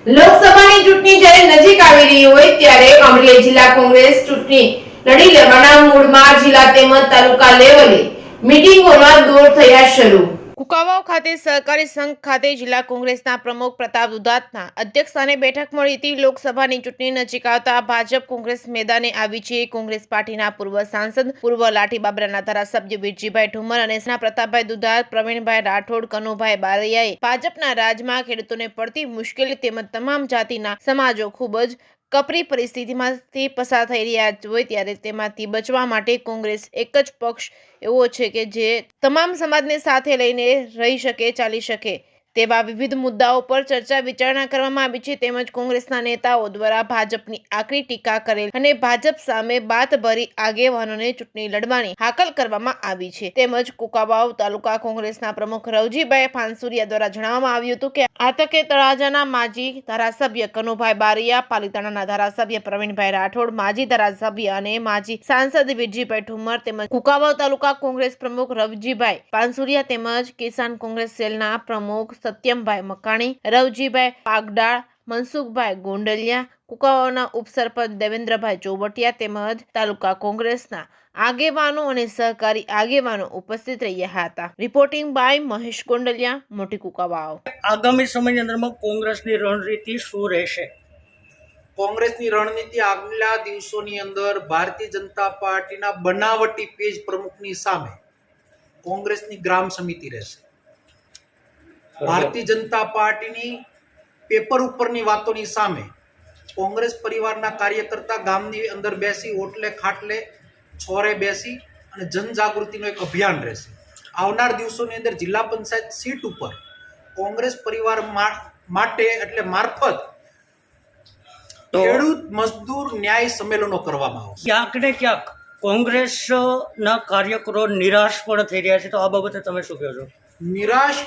લોકસભાની ચૂંટણી જ્યારે નજીક આવી રહી હોય ત્યારે અમરેલી જિલ્લા કોંગ્રેસ ચૂંટણી લડી લેવાના મૂડમાં જિલ્લા તેમજ તાલુકા લેવલે મીટિંગોના દોર થયા શરૂ। કુકાવાવ ખાતે સહકારી સંઘ ખાતે જિલ્લા કોંગ્રેસના પ્રમુખ પ્રતાપ દુધાતના અધ્યક્ષસ્થાને બેઠક મળી હતી। લોકસભાની ચૂંટણી નજીક આવતા ભાજપ કોંગ્રેસ મેદાને આવી છે। કોંગ્રેસ પાર્ટીના પૂર્વ સાંસદ પૂર્વ લાઠી બાબરાના ધારાસભ્ય વિરજીભાઈ ઠુમર અને પ્રતાપભાઈ દુધાત, પ્રવીણભાઈ રાઠોડ, કનુભાઈ બારૈયાએ ભાજપના રાજમાં ખેડૂતોને પડતી મુશ્કેલી તેમજ તમામ જાતિના સમાજો ખૂબ જ કપરી પરિસ્થિતિમાંથી પસાર થઈ રહ્યા હોય ત્યારે તેમાંથી બચવા માટે કોંગ્રેસ એક જ પક્ષ એવો છે કે જે તમામ સમાજને સાથે લઈને રહી શકે, ચાલી શકે તેવા વિવિધ મુદ્દાઓ પર ચર્ચા વિચારણા કરવામાં આવી છે। તેમજ કોંગ્રેસના નેતાઓ દ્વારા ભાજપની આકરી ટીકા કરેલ અને ભાજપ સામે બાતભરી આગેવાનોને ચૂંટણી લડવાની હાકલ કરવામાં આવી છે। તેમજ કુકાવાવ તાલુકા કોંગ્રેસના પ્રમુખ રવજીભાઈ પાનસુરિયા દ્વારા જણાવવામાં આવ્યું હતું કે આ તકે તળાજાના માજી ધારાસભ્ય કનુભાઈ બારૈયા, પાલીતાણાના ધારાસભ્ય પ્રવીણભાઈ રાઠોડ, માજી ધારાસભ્ય અને માજી સાંસદ વિરજીભાઈ ઠુમર તેમજ કુકાવાવ તાલુકા કોંગ્રેસ પ્રમુખ રવજીભાઈ પાનસુરિયા તેમજ કિસાન કોંગ્રેસ સેલના પ્રમુખ સત્યમભાઈ મકાણી, રવજીભાઈ પાગડાળ, મનસુખભાઈ ગોંડલિયા, કુકાવાવના ઉપસરપંચ દેવેન્દ્રભાઈ ચોબટિયા તેમજ તાલુકા કોંગ્રેસના આગેવાનો અને સહકારી આગેવાનો ઉપસ્થિત રહ્યા હતા। રિપોર્ટિંગ બાય મહેશ ગોંડલિયા, મોટી કુકાવાવ। આગામી સમયની અંદરમાં કોંગ્રેસની રણનીતિ શું રહેશે? કોંગ્રેસની રણનીતિ આગલા દિવસોની અંદર ભારતીય જનતા પાર્ટીના બનાવટી પેજ પ્રમુખની સામે કોંગ્રેસની ગ્રામ સમિતિ રહેશે। ભારતીય જનતા પાર્ટીની પેપર ઉપરની વાતોની સામે કોંગ્રેસ પરિવારના કાર્યકર્તા ગામની અંદર બેસી ઓટલે ખાટલે છોરે બેસી અને જનજાગૃતિનો એક અભિયાન રહેશે। આવનાર દિવસોની અંદર જિલ્લા પંચાયત સીટ ઉપર કોંગ્રેસ પરિવાર માટે એટલે મારફત ખેડૂત મજદૂર ન્યાય સંમેલનો કરવામાં આવશે। ક્યાંક ને ક્યાંક કોંગ્રેસના કાર્યકરો નિરાશ પણ થઈ રહ્યા છે, તો આ બાબતે તમે શું કહો છો? નિરાશ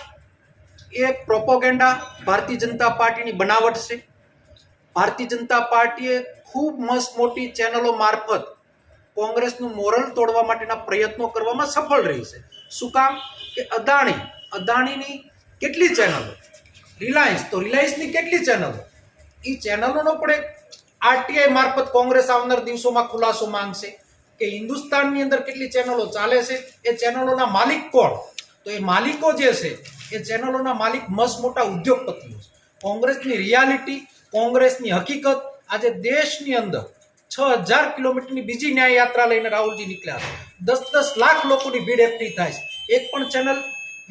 એ પ્રોપોગેન્ડા ભારતીય જનતા પાર્ટીની બનાવટ છે। ભારતીય જનતા પાર્ટીએ ખૂબ મસ્ત મોટી ચેનલો મારફત કોંગ્રેસનું મોરલ તોડવા માટેના પ્રયત્નો કરવામાં સફળ રહી છે। શું કામ કે અદાણીની કેટલી ચેનલો, રિલાયન્સની કેટલી ચેનલો, એ ચેનલોનો પણ એક આરટીઆઈ મારફત કોંગ્રેસ આવનાર દિવસોમાં ખુલાસો માંગશે કે હિન્દુસ્તાનની અંદર કેટલી ચેનલો ચાલે છે, એ ચેનલોના માલિક કોણ? તો એ માલિકો જે છે એ ચેનલોના માલિક મસ્ત મોટા ઉદ્યોગપતિઓ છે। કોંગ્રેસની રિયાલિટી, કોંગ્રેસની હકીકત આજે દેશની અંદર 6000 કિલોમીટરની બીજી ન્યાય યાત્રા લઈને રાહુલજી નીકળ્યા છે। 10-10 લાખ લોકોની ભીડ એકઠી થાય છે। એક પણ ચેનલ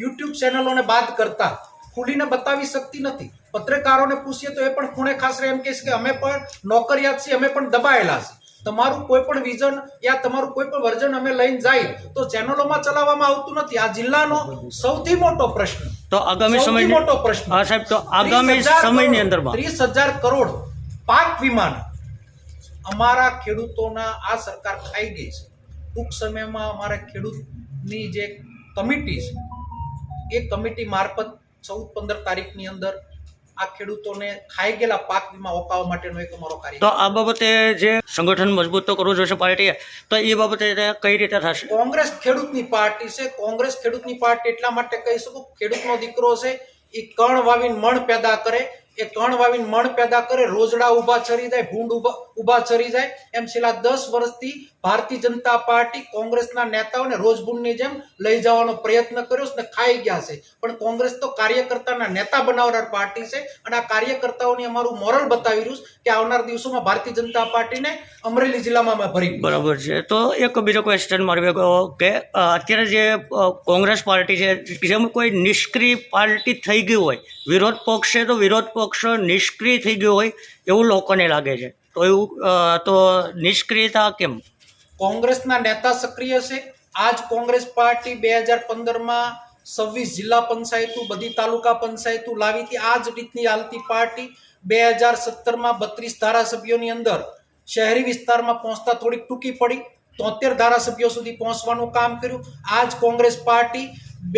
યુટ્યુબ ચેનલોને બાદ કરતા ખુલીને બતાવી શકતી નથી। પત્રકારોને પૂછીએ તો એ પણ ખૂણે ખાસરે એમ કહે છે કે અમે પણ નોકરિયાત છીએ, અમે પણ દબાયેલા છે। તમારું કોઈ પણ વિઝન યા તમારું કોઈ પણ વર્જન અમે લઈને જાય તો ચેનલોમાં ચલાવવામાં આવતું નથી। આ જિલ્લાનો સૌથી મોટો પ્રશ્ન, તો આગામી સમયની મોટો પ્રશ્ન હા સાહેબ, તો આગામી સમયની અંદરમાં 30,000 કરોડ પાક વીમાના અમારા ખેડૂતોના આ સરકાર ખાઈ ગઈ છે। ટૂંક સમયમાં અમારા ખેડૂતની જે કમિટી છે એ કમિટી મારફત 14-15 તારીખની અંદર આ ખેડૂતોને ખાઈ ગયેલા પાક વીમા ઓકાવવા માટેનો એક અમારો કાર્ય। તો આ બાબતે જે સંગઠન મજબૂત તો કરવું જોઈશે પાર્ટીએ, તો એ બાબતે કઈ રીતે થશે? કોંગ્રેસ ખેડૂતની પાર્ટી છે। કોંગ્રેસ ખેડૂતની પાર્ટી એટલા માટે કહી શકું, ખેડૂતનો દીકરો છે એ કણ વાવીને મણ પેદા કરે, એ કણ વાવીને મણ પેદા કરે, રોજડા ઊભા ચરી જાય, ભૂંડ ઊભા ચરી જાય। એમ છેલ્લા 10 વર્ષથી ભારતીય જનતા પાર્ટી કોંગ્રેસના નેતાઓને રોજભૂંડની જેમ લઈ જવાનો પ્રયત્ન કર્યો છે ને ખાઈ ગયા છે। પણ કોંગ્રેસ તો કાર્યકર્તાના નેતા બનાવનાર પાર્ટી છે અને આ કાર્યકર્તાઓને અમારું મોરલ બતાવી રહ્યું છે કે આવનાર દિવસોમાં ભારતીય જનતા પાર્ટીને અમરેલી જિલ્લામાં અમે ભરી। બરાબર છે। તો એક બીજો ક્વેશ્ચન મારી કે અત્યારે જે કોંગ્રેસ પાર્ટી છે જેમ કોઈ નિષ્ક્રિય પાર્ટી થઈ ગઈ હોય, વિરોધ પક્ષ છે તો વિરોધ પક્ષ નિષ્ક્રિય થઈ ગયો હોય એવું લોકોને લાગે છે, તો એવું તો નિષ્ક્રિયતા કેમ? કોંગ્રેસના નેતા સક્રિય છે। આજ કોંગ્રેસ પાર્ટી 2015માં 26 જિલ્લા પંચાયતો, બધી તાલુકા પંચાયતો લાવી હતી। આ જ રીતની હાલતી પાર્ટી 2017માં 32 ધારાસભ્યોની અંદર શહેરી વિસ્તારમાં પહોંચતા થોડીક ટૂંકી પડી, 73 ધારાસભ્યો સુધી પહોંચવાનું કામ કર્યું। આજ કોંગ્રેસ પાર્ટી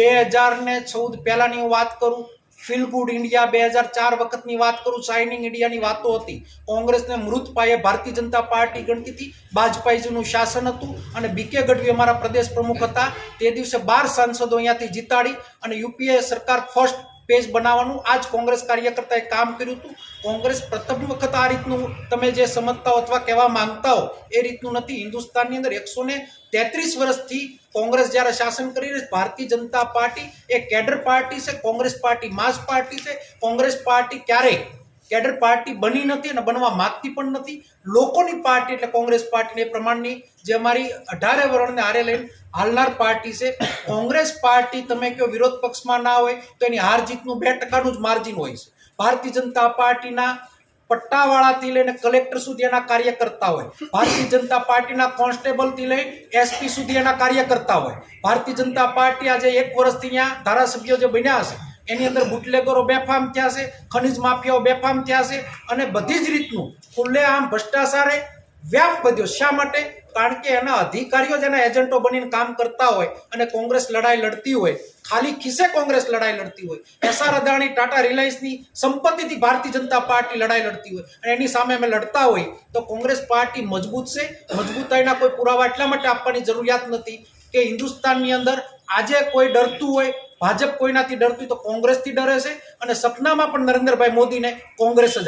2014 પહેલાની હું વાત કરું, ફીલ ગુડ ઇન્ડિયા 2004 વખતની વાત કરું, શાઇનિંગ ઇન્ડિયાની વાતો હતી। કોંગ્રેસને મૃત પાયે ભારતીય જનતા પાર્ટી ગણતી હતી। વાજપેયીજીનું શાસન હતું અને બીકે ગઢવી અમારા પ્રદેશ પ્રમુખ હતા। તે દિવસે 12 સાંસદો અહીંયાથી જીતાડી અને યુપીએ સરકાર ફર્સ્ટ પેજ બનાવવાનું આ જ કોંગ્રેસ કાર્યકર્તાએ કામ કર્યું હતું. કોંગ્રેસ પ્રથમ વખત આ રીતનું તમે જે સમજતા હો અથવા કહેવા માંગતા હો એ રીતનું નથી. હિન્દુસ્તાનની અંદર 133 વર્ષથી કોંગ્રેસ જ્યારે શાસન કરી રહી છે, ભારતીય જનતા પાર્ટી એ કેડર પાર્ટી છે, કોંગ્રેસ પાર્ટી માસ પાર્ટી છે. કોંગ્રેસ પાર્ટી ક્યારેય કેડર પાર્ટી બની નથી અને બનવા માંગતી પણ નથી. લોકોની પાર્ટી એટલે કોંગ્રેસ પાર્ટીને એ પ્રમાણની જે અમારી 18 વર્ષને હારે લઈને હાલનાર પાર્ટી છે. કોંગ્રેસ પાર્ટી તમે કહો વિરોધ પક્ષમાં ના હોય તો એની હાર જીતનું 2% જ માર્જિન હોય છે. ભારતીય જનતા પાર્ટીના પટ્ટાવાળાથી લઈને કલેક્ટર સુધી એના કાર્યકર્તા હોય. ભારતીય જનતા પાર્ટીના કોન્સ્ટેબલથી લઈને એસપી સુધી એના કાર્યકર્તા હોય. ભારતીય જનતા પાર્ટી આજે 1 વર્ષથી ત્યાં ધારાસભ્યો જે બન્યા હશે એની અંદર બુટલેગરો બેફામ થયા છે, ખનિજ માફિયાઓ બેફામ થયા છે અને બધી જ રીતનું ખુલ્લેઆમ ભ્રષ્ટાચારે વ્યાપ વધ્યો. શા માટે? કારણ કે એના અધિકારીઓ જેના એજન્ટો બનીને કામ કરતા હોય અને કોંગ્રેસ લડાઈ લડતી હોય, ખાલી ખિસ્સે કોંગ્રેસ લડાઈ લડતી હોય. એસઆર અદાણી, ટાટા, રિલાયન્સની સંપત્તિથી ભારતીય જનતા પાર્ટી લડાઈ લડતી હોય અને એની સામે અમે લડતા હોય તો કોંગ્રેસ પાર્ટી મજબૂત છે. મજબૂતાઈના કોઈ પુરાવા એટલા માટે આપવાની જરૂરિયાત નથી કે હિન્દુસ્તાનની અંદર આજે કોઈ ડરતું હોય, ભાજપ કોઈનાથી ડરતું હોય તો કોંગ્રેસથી ડરે છે અને સપનામાં પણ નરેન્દ્રભાઈ મોદીને કોંગ્રેસ જ